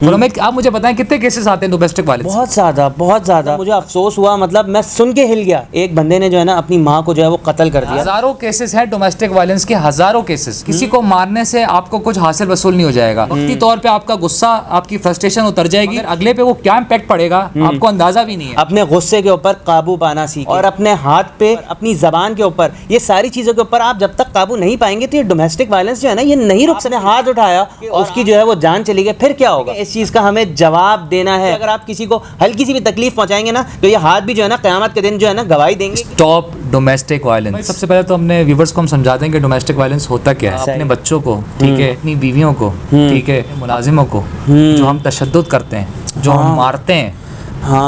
آپ مجھے بتائیں کتنے کیسز آتے ہیں ڈومیسٹک وائلنس؟ بہت زیادہ مجھے افسوس ہوا، مطلب میں سن کے ہل گیا. ایک بندے نے جو ہے نا اپنی ماں کو جو ہے وہ قتل کر دیا. ہزاروں کیسز ہیں ڈومیسٹک وائلنس کے، ہزاروں کیسز. کسی کو مارنے سے آپ کو کچھ حاصل وصول نہیں ہو جائے گا. وقتی طور پہ آپ کا غصہ، آپ کی فرسٹریشن اتر جائے گی، اگلے پہ وہ کیا امپیکٹ پڑے گا آپ کو اندازہ بھی نہیں ہے. اپنے غصے کے اوپر قابو پانا سیکھیں، اور اپنے ہاتھ پہ، اپنی زبان کے اوپر، یہ ساری چیزوں کے اوپر آپ جب تک قابو نہیں پائیں گے تو یہ ڈومیسٹک وائلنس جو ہے نا یہ نہیں رک سکتے. ہاتھ اٹھایا، اس کی جو ہے وہ جان چلی گئی، پھر کیا ہوگا؟ اس چیز کا ہمیں جواب دینا ہے. اگر آپ کسی کو ہلکی سی بھی تکلیف پہنچائیں گے نا تو یہ ہاتھ بھی جو ہے نا قیامت کے دن جو ہے نا گواہی دیں گے. Stop domestic violence. سب سے پہلے تو ہم نے ویورز کو ہم سمجھا دیں کہ ڈومیسٹک وائلنس ہوتا کیا ہے. اپنے بچوں کو، ٹھیک ہے، اپنی بیویوں کو، ٹھیک ہے، ملازموں کو جو ہم تشدد کرتے ہیں، جو ہم مارتے ہیں،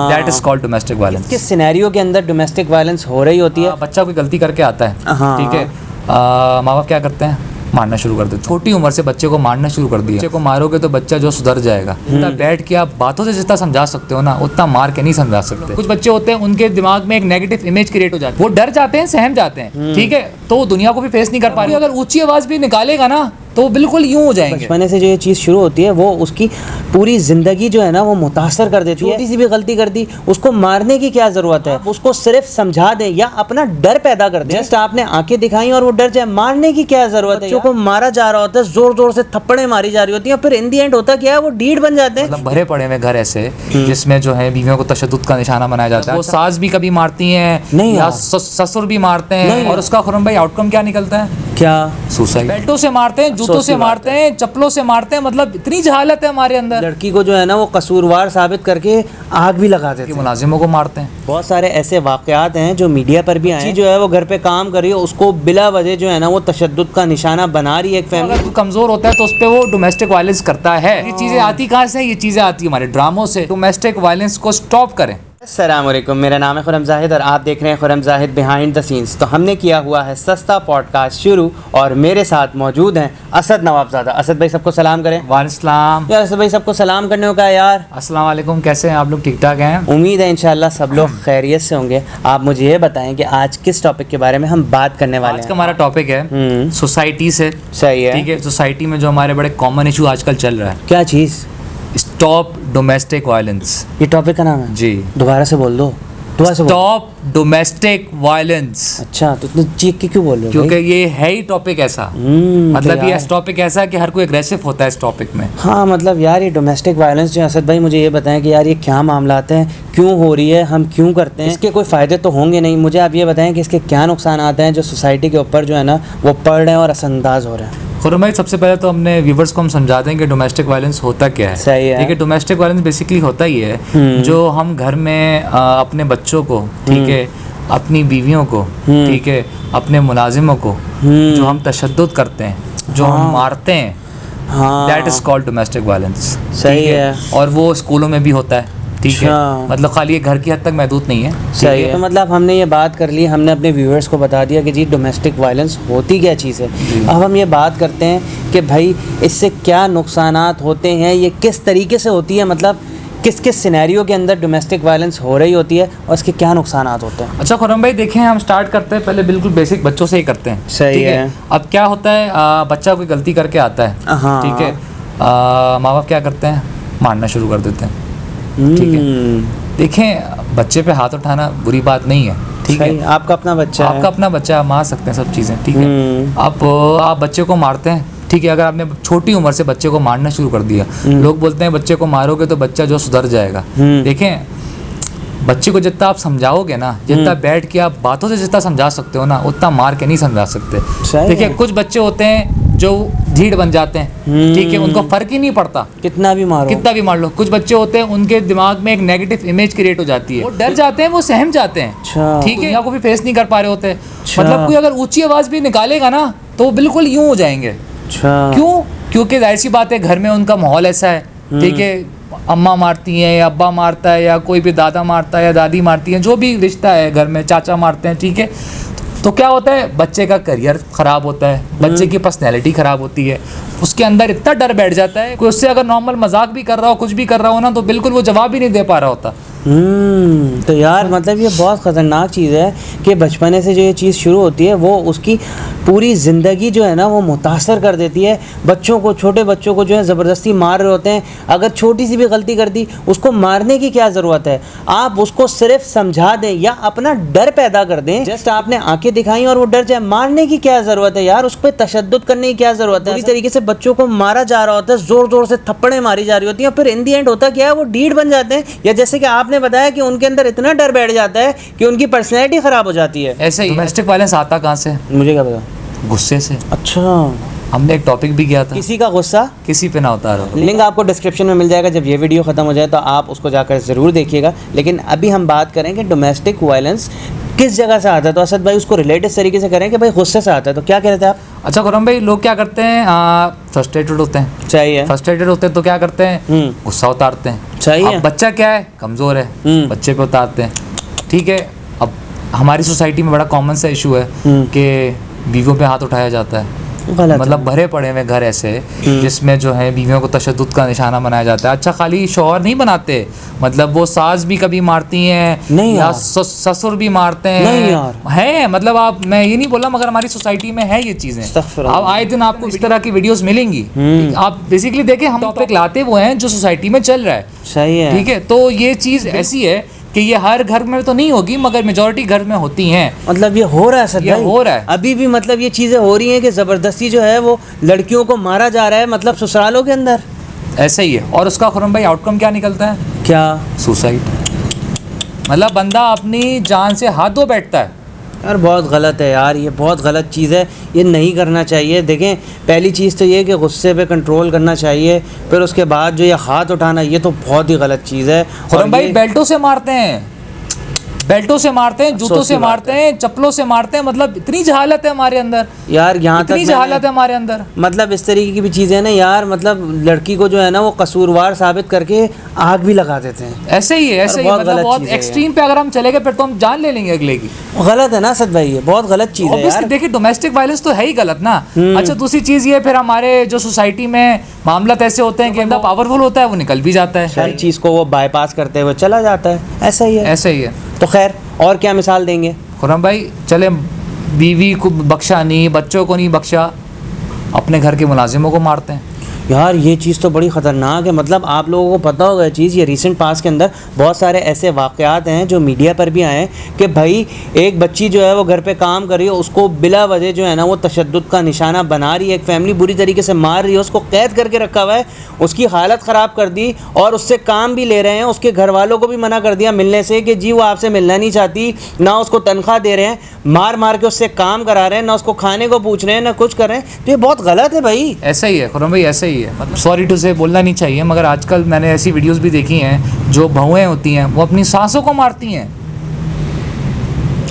that is called domestic violence. کس سینیریو کے اندر ڈومیسٹک وائلنس ہو رہی ہوتی ہے؟ بچہ کوئی غلطی کر کے آتا ہے، ٹھیک ہے، ماں باپ کیا کرتے ہیں؟ مارنا شروع کر دیتے. چھوٹی عمر سے بچے کو مارنا شروع کر دیا. بچے کو مارو گے تو بچہ جو سدھر جائے گا. اتنا بیٹھ کے آپ باتوں سے جتنا سمجھا سکتے ہو نا اتنا مار کے نہیں سمجھا سکتے. کچھ بچے ہوتے ہیں ان کے دماغ میں ایک نیگیٹو امیج کریٹ ہو جاتی ہے، وہ ڈر جاتے ہیں، سہم جاتے ہیں، ٹھیک ہے، تو وہ دنیا کو بھی فیس نہیں کر پا رہے. اگر اونچی آواز بھی نکالے گا نا تو بالکل یوں ہو جائیں گے. بچپنے سے جو یہ چیز شروع ہوتی ہے وہ اس کی پوری زندگی جو ہے نا وہ متاثر کر دیتی ہے. چھوٹی سی بھی غلطی کر دی، اس کو مارنے کی کیا ضرورت ہے؟ اس کو صرف سمجھا دیں یا اپنا ڈر پیدا کر دیں. جسٹ آپ نے آنکھیں دکھائیں اور وہ ڈر جائے. مارنے کی کیا ضرورت ہے؟ بچوں کو مارا جا رہا ہوتا ہے، زور زور سے تھپڑیں ماری جا رہی ہوتی ہیں، اور پھر ان دی اینڈ ہوتا کیا ہے؟ وہ ڈیڑھ بن جاتے ہیں. مطلب بھرے پڑے ہوئے گھر ایسے جس میں جو ہے بیویوں کو تشدد کا نشانہ بنایا جاتا ہے. وہ ساس بھی کبھی مارتی ہیں یا سسر بھی مارتے ہیں، اور اس کا خرم بھائی آؤٹ کم کیا نکلتا ہے؟ کیا؟ سوسائڈ. بیلٹوں سے مارتے ہیں، جوتوں سے مارتے ہیں، چپلوں سے مارتے ہیں. مطلب اتنی جہالت ہے ہمارے اندر. لڑکی کو جو ہے نا وہ قصوروار ثابت کر کے آگ بھی لگا دیتے ہیں. ملازموں کو مارتے ہیں. بہت سارے ایسے واقعات ہیں جو میڈیا پر بھی آئے ہیں. جو ہے وہ گھر پہ کام کر رہی ہے، اس کو بلا وجہ جو ہے نا وہ تشدد کا نشانہ بنا رہی ہے ایک فیملی. اگر کمزور ہوتا ہے تو اس پہ وہ ڈومیسٹک وائلنس کرتا ہے. یہ چیزیں آتی کہاں سے؟ یہ چیزیں آتی ہمارے ڈراموں سے. ڈومیسٹک وائلنس کو سٹاپ کریں. السلام علیکم، میرا نام ہے خرم زاہد اور آپ دیکھ رہے ہیں خرم زاہد بیہائنڈ دا سینس. تو ہم نے کیا ہوا ہے سستا پوڈ کاسٹ شروع، اور میرے ساتھ موجود ہیں اسد نواب زادہ. اسد بھائی سب کو سلام کریں. وعلیکم السلام. یار اسد بھائی سب کو سلام کرنے کو کہا یار. السلام علیکم، کیسے ہیں آپ لوگ؟ ٹھیک ٹھاک ہیں؟ امید ہے انشاءاللہ سب لوگ خیریت سے ہوں گے. آپ مجھے یہ بتائیں کہ آج کس ٹاپک کے بارے میں ہم بات کرنے والے ہیں؟ آج کا ہمارا ٹاپک ہے سوسائٹی سے. صحیح ہے، ٹھیک ہے. سوسائٹی میں جو ہمارے بڑے کامن ایشو آج کل چل رہا ہے، کیا چیز؟ Stop domestic violence. یہ ٹاپک کا نام ہے؟ جی. دوبارہ سے بول دو. Stop domestic violence. اچھا، تو اتنے چیخ کے کیوں بول رہے ہو؟ کیونکہ یہ ہے ہی ٹاپک ایسا، مطلب یہ ٹاپک ایسا کہ ہر کوئی اگریسو ہوتا ہے اس ٹاپک میں. ہاں مطلب یار یہ ڈومیسٹک وائلنس جو اسد بھائی مجھے یہ بتائیں کہ یار یہ کیا معاملات ہیں، کیوں ہو رہی ہے، ہم کیوں کرتے ہیں؟ اس کے کوئی فائدے تو ہوں گے نہیں. مجھے آپ یہ بتائیں کہ اس کے کیا نقصانات ہیں جو سوسائٹی کے اوپر جو ہے نا وہ پڑ رہے ہیں اور اثر انداز ہو رہے ہیں. خرم بھائی سب سے پہلے تو ہم نے ویورز کو ہم سمجھا دیں کہ ڈومیسٹک وائلنس ہوتا کیا ہے. صحیح ہے. ٹھیک ہے. ڈومیسٹک وائلنس بیسکلی ہوتا ہی ہے جو ہم گھر میں اپنے بچوں کو، ٹھیک ہے، اپنی بیویوں کو، ٹھیک ہے، اپنے ملازموں کو جو ہم تشدد کرتے ہیں، جو ہم مارتے ہیں، that is called domestic violence. صحیح ہے. اور وہ اسکولوں میں بھی ہوتا ہے، ٹھیک ہے، مطلب خالی یہ گھر کی حد تک محدود نہیں ہے. صحیح ہے. مطلب ہم نے یہ بات کر لی، ہم نے اپنے ویورز کو بتا دیا کہ جی ڈومیسٹک وائلنس ہوتی کیا چیز ہے. اب ہم یہ بات کرتے ہیں کہ بھائی اس سے کیا نقصانات ہوتے ہیں، یہ کس طریقے سے ہوتی ہے، مطلب کس کس سینیریو کے اندر ڈومیسٹک وائلنس ہو رہی ہوتی ہے اور اس کے کیا نقصانات ہوتے ہیں. اچھا خرم بھائی دیکھیں، ہم سٹارٹ کرتے ہیں پہلے بالکل بیسک بچوں سے ہی کرتے ہیں. صحیح ہے. اب کیا ہوتا ہے، بچہ کوئی غلطی کر کے آتا ہے، ٹھیک ہے، ماں باپ کیا کرتے ہیں؟ مارنا شروع کر دیتے ہیں. ٹھیک ہے. دیکھیں بچے پہ ہاتھ اٹھانا بری بات نہیں ہے، ٹھیک ہے، آپ کا اپنا بچہ ہے، آپ کا اپنا بچہ ہے، مار سکتے ہیں سب چیزیں، ٹھیک ہے. اب آپ بچے کو مارتے ہیں، ٹھیک ہے. اگر آپ نے چھوٹی عمر سے بچے کو مارنا شروع کر دیا، لوگ بولتے ہیں بچے کو مارو گے تو بچہ جو سدھر جائے گا. دیکھیں بچے کو جتنا آپ سمجھاؤ گے نا، جتنا بیٹھ کے آپ باتوں سے جتنا سمجھا سکتے ہو نا اتنا مار کے نہیں سمجھا سکتے. دیکھیں کچھ بچے ہوتے ہیں جو ڈھیڑ بن جاتے ہیں، ٹھیک ہے، ان کو فرق ہی نہیں پڑتا کتنا بھی مار لو. کچھ بچے ہوتے ہیں ان کے دماغ میں ایک نیگیٹو امیج کریٹ ہو جاتی ہے، وہ ڈر جاتے ہیں، وہ سہم جاتے ہیں، ٹھیک ہے، دنیا کو بھی فیس نہیں کر پا رہے ہوتے. مطلب کوئی اگر اونچی آواز بھی نکالے گا نا تو وہ بالکل یوں ہو جائیں گے. کیوں؟ کیونکہ ظاہر سی بات ہے گھر میں ان کا ماحول ایسا ہے، ٹھیک ہے، اماں مارتی ہیں یا ابا مارتا ہے یا کوئی بھی دادا مارتا ہے یا دادی مارتی ہیں، جو بھی رشتہ ہے گھر میں، چاچا مارتے ہیں، ٹھیک ہے. تو کیا ہوتا ہے، بچے کا کریئر خراب ہوتا ہے، بچے کی پرسنالٹی خراب ہوتی ہے، اس کے اندر اتنا ڈر بیٹھ جاتا ہے. کوئی اس سے اگر نارمل مذاق بھی کر رہا ہو، کچھ بھی کر رہا ہو نا، تو بالکل وہ جواب ہی نہیں دے پا رہا ہوتا. تو یار مطلب یہ بہت خطرناک چیز ہے کہ بچپنے سے جو یہ چیز شروع ہوتی ہے وہ اس کی پوری زندگی جو ہے نا وہ متاثر کر دیتی ہے. بچوں کو, چھوٹے بچوں کو جو ہے زبردستی مار رہے ہوتے ہیں. اگر چھوٹی سی بھی غلطی کر دی اس کو مارنے کی کیا ضرورت ہے؟ آپ اس کو صرف سمجھا دیں یا اپنا ڈر پیدا کر دیں. جسٹ آپ نے آنکھیں دکھائیں اور وہ ڈر جائے. مارنے کی کیا ضرورت ہے یار؟ اس پہ تشدد کرنے کی کیا ضرورت ہے؟ اسی طریقے سے بچوں کو مارا جا رہا ہوتا ہے, زور زور سے تھپڑیں ماری جا رہی ہوتی ہیں, پھر ان دی اینڈ ہوتا کیا ہے, وہ ڈیڈ بن جاتے ہیں. یا جیسے کہ آپ نے بتایا کہ ان کے اندر اتنا ڈر بیٹھ جاتا ہے کہ ان کی پرسنالٹی خراب ہو جاتی ہے. ایسے ہی ڈومیسٹک وائلنس آتا کہاں سے؟ مجھے کیا پتا. غصے سے. اچھا, ہم نے ایک ٹاپک بھی کیا تھا, کسی کا غصہ کسی پہ نہ اتارو. لنک آپ کو ڈسکرپشن میں مل جائے گا. جب یہ ویڈیو ختم ہو جائے تو آپ اس کو جا کر ضرور دیکھیے گا. لیکن ابھی ہم بات کریں کہ ڈومیسٹک وائلنس کس جگہ سے آتا ہے. تو اسد بھائی اس کو ریلیٹ اس طریقے سے کریں کہ بھائی غصے سے آتا ہے, تو کیا کہتے ہیں آپ؟ اچھا خرم بھائی, لوگ کیا کرتے ہیں, فرسٹریٹڈ ہوتے ہیں. چاہیے فرسٹریٹڈ ہوتے ہیں تو کیا کرتے ہیں, غصہ اتارتے ہیں. چاہیے. بچہ کیا ہے, کمزور ہے, بچے پہ اتارتے ہیں. ٹھیک ہے, اب ہماری سوسائٹی میں بڑا کامن سا ایشو ہے کہ بیویوں پہ ہاتھ اٹھایا جاتا ہے. مطلب بھرے پڑے ہوئے گھر ایسے جس میں جو ہے بیویوں کو تشدد کا نشانہ بنایا جاتا ہے. اچھا خالی شوہر نہیں بناتے, مطلب وہ ساس بھی کبھی مارتی ہیں یا سسر بھی مارتے ہیں. ہے مطلب آپ, میں یہ نہیں بول رہا, مگر ہماری سوسائٹی میں ہے یہ چیزیں. اب آئے دن آپ کو اس طرح کی ویڈیوز ملیں گی. آپ بیسیکلی دیکھیں, ہم ٹاپک لاتے وہ ہیں جو سوسائٹی میں چل رہا ہے. صحیح ہے. ٹھیک ہے, تو یہ چیز ایسی ہے کہ یہ ہر گھر میں تو نہیں ہوگی مگر میجورٹی گھر میں ہوتی ہیں. مطلب یہ ہو رہا ہے سر, یہ ہو رہا ہے ابھی بھی. مطلب یہ چیزیں ہو رہی ہیں کہ زبردستی جو ہے وہ لڑکیوں کو مارا جا رہا ہے, مطلب سسرالوں کے اندر. ایسا ہی ہے. اور اس کا خرم بھائی آؤٹ کم کیا نکلتا ہے؟ کیا؟ سوسائڈ. مطلب بندہ اپنی جان سے ہاتھ دھو بیٹھتا ہے. یار بہت غلط ہے یار, یہ بہت غلط چیز ہے, یہ نہیں کرنا چاہیے. دیکھیں پہلی چیز تو یہ کہ غصے پہ کنٹرول کرنا چاہیے, پھر اس کے بعد جو یہ ہاتھ اٹھانا یہ تو بہت ہی غلط چیز ہے. خرم بھائی بیلٹوں سے مارتے ہیں, بیلٹوں سے مارتے ہیں, جوتوں سے مارتے ہیں, چپلوں سے مارتے ہیں. مطلب اتنی جہالت ہے ہمارے اندر یار, یہاں تک اتنی جہالت ہے ہمارے اندر. مطلب اس طریقے کی بھی چیزیں نا یار, مطلب لڑکی کو جو ہے نا وہ قصوروار ثابت کر کے آگ بھی لگا دیتے ہیں. ایسے ہی ہے, ایسے ہی. مطلب بہت ایکسٹریم پہ اگر ہم چلے گئے پھر تو ہم جان لے لیں گے اگلے کی. غلط ہے نا اسد بھائی, یہ بہت غلط چیز ہے یار. دیکھیں ڈومیسٹک وائلنس تو ہے ہی غلط نا. اچھا دوسری چیز یہ, پھر ہمارے جو سوسائٹی میں معاملات ایسے ہوتے ہیں کہ بندہ پاورفل ہوتا ہے وہ نکل بھی جاتا ہے, ہر چیز کو وہ بائی پاس کرتے ہوئے چلا جاتا ہے. ایسا ہی ہے, ایسے ہی ہے. تو خیر اور کیا مثال دیں گے؟ خرم بھائی چلے, بیوی کو بخشا نہیں, بچوں کو نہیں بخشا, اپنے گھر کے ملازموں کو مارتے ہیں. یار یہ چیز تو بڑی خطرناک ہے. مطلب آپ لوگوں کو پتہ ہوگا یہ چیز, یہ ریسنٹ پاس کے اندر بہت سارے ایسے واقعات ہیں جو میڈیا پر بھی آئے ہیں کہ بھائی ایک بچی جو ہے وہ گھر پہ کام کر رہی ہے, اس کو بلا وجہ جو ہے نا وہ تشدد کا نشانہ بنا رہی ہے, ایک فیملی بری طریقے سے مار رہی ہے, اس کو قید کر کے رکھا ہوا ہے, اس کی حالت خراب کر دی اور اس سے کام بھی لے رہے ہیں. اس کے گھر والوں کو بھی منع کر دیا ملنے سے کہ جی وہ آپ سے ملنا نہیں چاہتی, نہ اس کو تنخواہ دے رہے ہیں, مار مار کے اس سے کام کرا رہے ہیں, نہ اس کو کھانے کو پوچھ رہے ہیں, نہ کچھ کر رہے ہیں. تو یہ بہت غلط ہے بھائی. ایسا ہی ہے خرم بھائی, ایسا ہی ہے. مطلب سوری ٹو سے بولنا نہیں چاہیے مگر آج کل میں نے ایسی ویڈیوز بھی دیکھی ہیں جو بہویں ہوتی ہیں وہ اپنی ساسوں کو مارتی ہیں.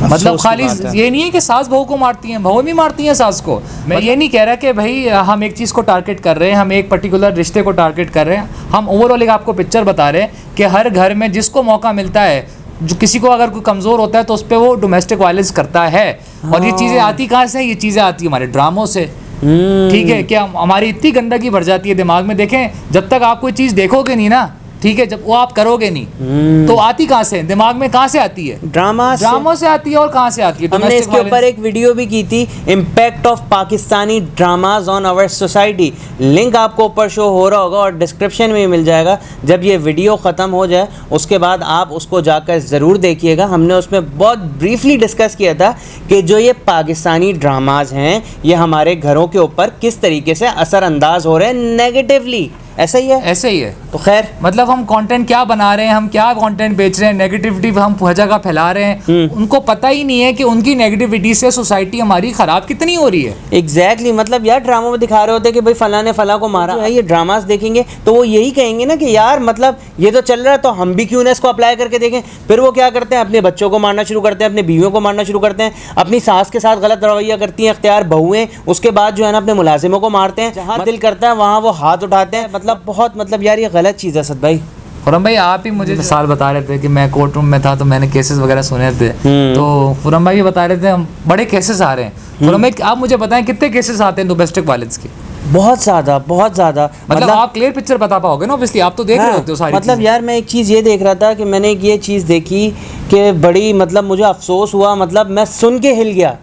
مطلب خالی یہ نہیں ہے کہ ساس بہو کو مارتی ہیں, بہو بھی مارتی ہیں ساس کو. میں یہ نہیں کہہ رہا کہ بھائی ہم ایک چیز کو ٹارگیٹ کر رہے ہیں, ہم ایک پرٹیکولر رشتے کو ٹارگیٹ کر رہے ہیں. ہم اوور آل ایک آپ کو پکچر بتا رہے ہیں کہ ہر گھر میں جس کو موقع ملتا ہے, جو کسی کو اگر کوئی کمزور ہوتا ہے تو اس پہ وہ ڈومیسٹک وائلنس کرتا ہے. اور یہ چیزیں آتی کہاں سے؟ یہ چیزیں آتی ہمارے ڈراموں سے. ٹھیک ہے, کہ ہماری اتنی گندگی بھر جاتی ہے دماغ میں. دیکھیں جب تک آپ کوئی چیز دیکھو گے نہیں نا, ٹھیک ہے, جب وہ آپ کرو گے نہیں تو آتی کہاں سے؟ دماغ میں کہاں سے آتی ہے؟ ڈراموں سے آتی ہے. اور کہاں سے آتی ہے؟ ہم نے اس کے اوپر ایک ویڈیو بھی کی تھی, impact of Pakistani dramas on our society. Link آپ کو اوپر شو ہو رہا ہوگا اور ڈسکرپشن میں مل جائے گا. جب یہ ویڈیو ختم ہو جائے اس کے بعد آپ اس کو جا کر ضرور دیکھیے گا. ہم نے اس میں بہت بریفلی ڈسکس کیا تھا کہ جو یہ پاکستانی ڈراماز ہیں یہ ہمارے گھروں کے اوپر کس طریقے سے اثر انداز ہو رہے ہیں نیگیٹیولی. ایسا ہی ہے, ایسے ہی ہے. تو خیر مطلب ہم کنٹینٹ کیا بنا رہے ہیں, ہم کیا کنٹینٹ بیچ رہے ہیں, نیگیٹیوٹی ہم ہر جگہ پھیلا رہے ہیں. ان کو پتہ ہی نہیں ہے کہ ان کی نیگیٹیوٹی سے سوسائٹی ہماری خراب کتنی ہو رہی ہے. ایگزیکٹلی. مطلب یار ڈراموں میں دکھا رہے ہوتے ہیں کہ بھائی فلاں نے فلاں کو مارا ہے. یہ ڈراماز دیکھیں گے تو وہ یہی کہیں گے نا کہ یار مطلب یہ تو چل رہا ہے تو ہم بھی کیوں نہ اس کو اپلائی کر کے دیکھیں. پھر وہ کیا کرتے ہیں, اپنے بچوں کو مارنا شروع کرتے ہیں, اپنے بیویوں کو مارنا شروع کرتے ہیں, اپنی ساس کے ساتھ غلط رویہ کرتی ہیں اختیار بہویں, اس کے بعد جو ہے نا اپنے ملازموں کو مارتے ہیں. جہاں دل کرتا ہے وہاں وہ ہاتھ اٹھاتے ہیں. مطلب بہت مطلب یار یہ غلط چیز ہے اسد بھائی. خرم بھائی آپ ہی مجھے مثال بتا رہے تھے کہ میں کورٹ روم میں تھا تو میں نے کیسز وغیرہ سنے تھے, تو خرم بھائی یہ بتا رہے تھے بڑے کیسز آ رہے ہیں. خرم بھائی آپ مجھے بتائیں کتنے کیسز آتے ہیں ڈومیسٹک وائلنس کے؟ بہت زیادہ بہت زیادہ. مطلب آپ کلیئر پکچر بتا پاؤ گے نا obviously, آپ تو دیکھ رہے ہوتے ہو ساری. مطلب یار میں ایک چیز یہ دیکھ رہا تھا کہ میں نے ایک یہ چیز دیکھی کہ بڑی مطلب مجھے افسوس ہوا, مطلب میں سن کے ہل گیا.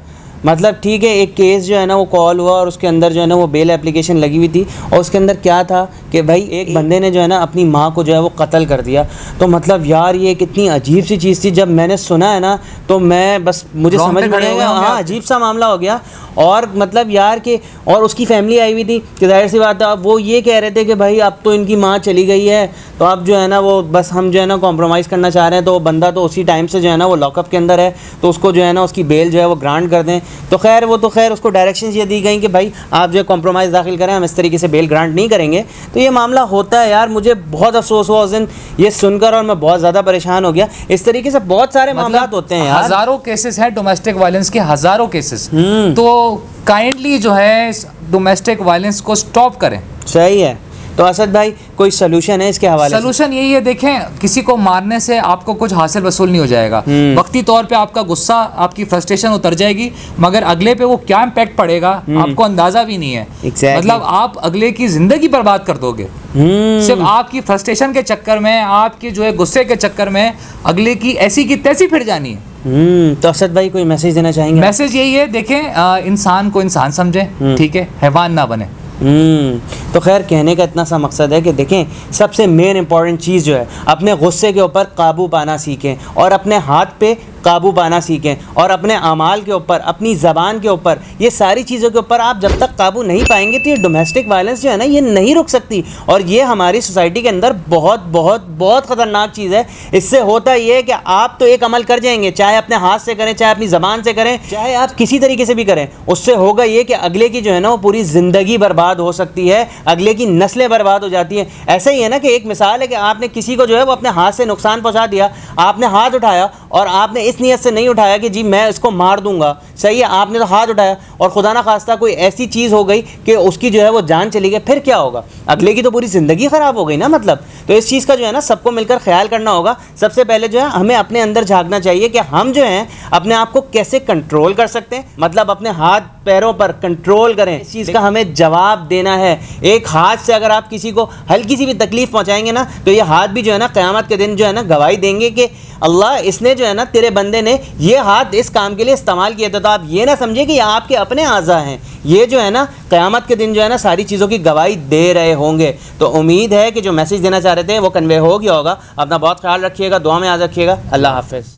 مطلب ٹھیک ہے, ایک کیس جو ہے نا وہ کال ہوا اور اس کے اندر جو ہے نا وہ بیل اپلیکیشن لگی ہوئی تھی, اور اس کے اندر کیا تھا کہ بھائی ایک بندے نے جو ہے نا اپنی ماں کو جو ہے وہ قتل کر دیا. تو مطلب یار یہ کتنی عجیب سی چیز تھی, جب میں نے سنا ہے نا تو میں بس مجھے سمجھ میں نہیں آیا, ہاں عجیب سا معاملہ ہو گیا. اور مطلب یار کہ اور اس کی فیملی آئی ہوئی تھی کہ ظاہر سی بات ہے اب وہ یہ کہہ رہے تھے کہ بھائی اب تو ان کی ماں چلی گئی ہے, تو اب جو ہے نا وہ بس ہم جو ہے نا کمپرومائز کرنا چاہ رہے ہیں. تو وہ بندہ تو اسی ٹائم سے جو ہے نا وہ لاک اپ کے اندر ہے, تو اس کو جو ہے نا اس کی بیل جو ہے وہ گرانٹ کر دیں. تو خیر وہ تو خیر اس کو ڈائریکشنز یہ دی گئیں کہ بھائی آپ جو ہے کمپرومائز داخل کریں, ہم اس طریقے سے بیل گرانٹ نہیں کریں گے. تو یہ معاملہ ہوتا ہے یار, مجھے بہت افسوس ہوا اس دن یہ سن کر, اور میں بہت زیادہ پریشان ہو گیا. اس طریقے سے بہت سارے معاملات ہوتے ہیں یار, ہزاروں کیسز ہیں ڈومیسٹک وائلنس کے, ہزاروں کیسز. تو کائنڈلی جو ہے ڈومیسٹک وائلنس کو سٹاپ کریں. صحیح ہے. تو اسد بھائی کوئی سلوشن ہے اس کے حوالے سے؟ سلوشن یہی ہے, دیکھیں کسی کو مارنے سے آپ کو کچھ حاصل وصول نہیں ہو جائے گا. وقتی طور پہ آپ کا غصہ, آپ کی فرسٹریشن اتر جائے گی, مگر اگلے پہ وہ کیا امپیکٹ پڑے گا آپ کو اندازہ بھی نہیں ہے. مطلب آپ اگلے کی زندگی برباد کر دو گے صرف آپ کی فرسٹریشن کے چکر میں, آپ کی جو ہے غصے کے چکر میں اگلے کی ایسی کی تیسی پھر جانی ہے. تو اسد بھائی کوئی میسیج دینا چاہیں گے؟ میسیج یہی ہے, دیکھیں انسان کو انسان سمجھیں, ٹھیک ہے, حیوان نہ بنے. تو خیر کہنے کا اتنا سا مقصد ہے کہ دیکھیں سب سے مین امپورٹنٹ چیز جو ہے اپنے غصے کے اوپر قابو پانا سیکھیں, اور اپنے ہاتھ پہ قابو پانا سیکھیں, اور اپنے اعمال کے اوپر, اپنی زبان کے اوپر, یہ ساری چیزوں کے اوپر آپ جب تک قابو نہیں پائیں گے تو یہ ڈومیسٹک وائلنس جو ہے نا یہ نہیں رک سکتی. اور یہ ہماری سوسائٹی کے اندر بہت بہت بہت خطرناک چیز ہے. اس سے ہوتا یہ ہے کہ آپ تو ایک عمل کر جائیں گے, چاہے اپنے ہاتھ سے کریں, چاہے اپنی زبان سے کریں, چاہے آپ کسی طریقے سے بھی کریں, اس سے ہوگا یہ کہ اگلے کی جو ہے نا وہ پوری زندگی برباد ہو سکتی ہے, اگلے کی نسلیں برباد ہو جاتی ہیں. ایسا ہی ہے نا کہ ایک مثال ہے کہ آپ نے کسی کو جو ہے وہ اپنے ہاتھ سے نقصان پہنچا دیا, آپ نے ہاتھ اٹھایا اور آپ نے اس نیت سے نہیں اٹھایا کہ جی میں اس کو مار دوں گا, صحیح ہے, آپ نے تو ہاتھ اٹھایا اور خدا نہ خواستہ کوئی ایسی چیز ہو گئی کہ اس کی جو ہے وہ جان چلی گئی, پھر کیا ہوگا؟ اگلے کی تو پوری زندگی خراب ہو گئی نا. مطلب تو اس چیز کا جو ہے نا سب کو مل کر خیال کرنا ہوگا. سب سے پہلے جو ہے ہمیں اپنے اندر جھانکنا چاہیے کہ ہم جو ہیں اپنے آپ کو کیسے کنٹرول کر سکتے ہیں, مطلب اپنے ہاتھ پیروں پر کنٹرول کریں. اس چیز کا ہمیں جواب دینا ہے. ایک ہاتھ سے اگر آپ کسی کو ہلکی سی بھی تکلیف پہنچائیں گے نا تو یہ ہاتھ بھی جو ہے نا قیامت کے دن جو ہے نا گواہی دیں گے کہ اللہ اس نے جو ہے نا تیرے بندے نے یہ ہاتھ اس کام کے لیے استعمال کیا تھا. تو آپ یہ نہ سمجھے کہ یہ آپ کے اپنے اعضاء ہیں, یہ جو ہے نا قیامت کے دن جو ہے نا ساری چیزوں کی گواہی دے رہے ہوں گے. تو امید ہے کہ جو میسیج دینا چاہ رہے تھے وہ کنوے ہو گیا ہوگا. اپنا بہت خیال رکھیے گا, دعا میں یاد رکھیے گا. اللہ حافظ.